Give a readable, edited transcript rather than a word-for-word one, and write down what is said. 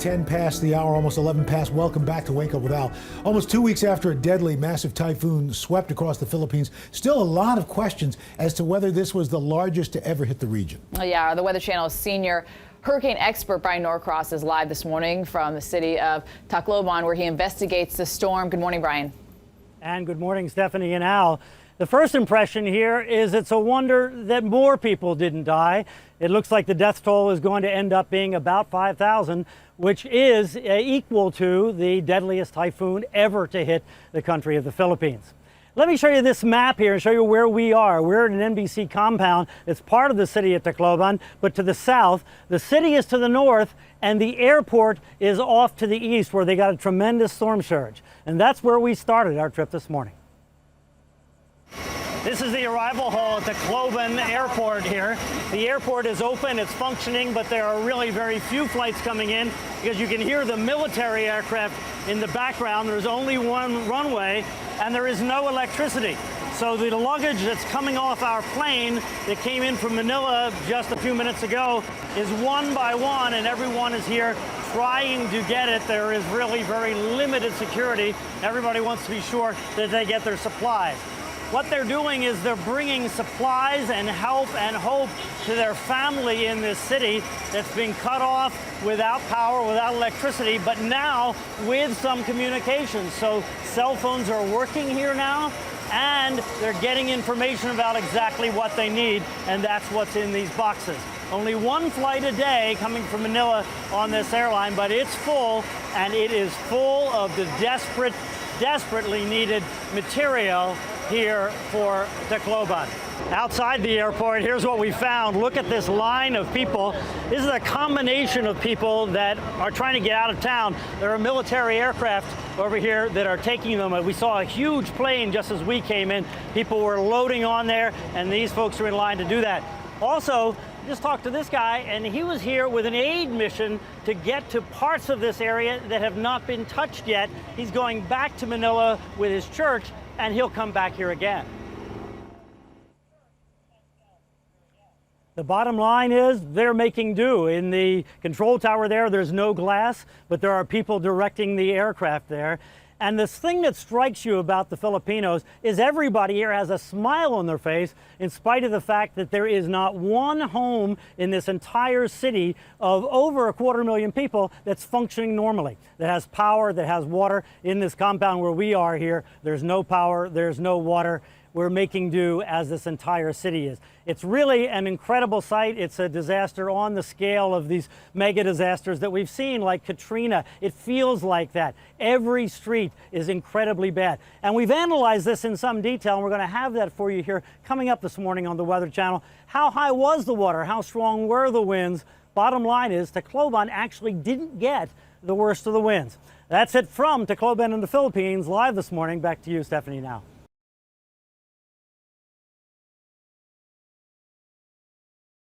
10 past the hour, almost 11 past. Welcome back to Wake Up with Al. Almost 2 weeks after a deadly, massive typhoon swept across the Philippines, still a lot of questions as to whether this was the largest to ever hit the region. Yeah, the Weather Channel's senior hurricane expert Bryan Norcoss is live this morning from the city of Tacloban, where he investigates the storm. Good morning, Bryan. And good morning, Stephanie and Al. The first impression here is it's a wonder that more people didn't die. It looks like the death toll is going to end up being about 5,000, which is equal to the deadliest typhoon ever to hit the country of the Philippines. Let me show you this map here and show you where we are. We're in an NBC compound. It's part of the city of Tacloban, but to the south. The city is to the north, and the airport is off to the east, where they got a tremendous storm surge. And that's where we started our trip this morning. This is the arrival hall at Tacloban Airport here. The airport is open, it's functioning, but there are really very few flights coming in because you can hear the military aircraft in the background. There's only one runway and there is no electricity. So the luggage that's coming off our plane that came in from Manila just a few minutes ago is one by one, and everyone is here trying to get it. There is really very limited security. Everybody wants to be sure that they get their supplies. What they're doing is they're bringing supplies and help and hope to their family in this city that's been cut off without power, without electricity, but now with some communications. So cell phones are working here now, and they're getting information about exactly what they need, and that's what's in these boxes. Only one flight a day coming from Manila on this airline, but it's full, and it is full of the desperately needed material here for Tacloban. Outside the airport, here's what we found. Look at this line of people. This is a combination of people that are trying to get out of town. There are military aircraft over here that are taking them. We saw a huge plane just as we came in. People were loading on there, and these folks are in line to do that. Also, just talked to this guy, and he was here with an aid mission to get to parts of this area that have not been touched yet. He's going back to Manila with his church, and he'll come back here again. The bottom line is they're making do. In the control tower there's no glass, but there are people directing the aircraft there. And the thing that strikes you about the Filipinos is everybody here has a smile on their face, in spite of the fact that there is not one home in this entire city of over 250,000 people that's functioning normally, that has power, that has water. In this compound where we are here, there's no power, there's no water. We're making do as this entire city is. It's really an incredible sight. It's a disaster on the scale of these mega disasters that we've seen, like Katrina. It feels like that. Every street is incredibly bad. And we've analyzed this in some detail, and we're going to have that for you here coming up this morning on the Weather Channel. How high was the water? How strong were the winds? Bottom line is Tacloban actually didn't get the worst of the winds. That's it from Tacloban in the Philippines. Live this morning. Back to you, Stephanie, now.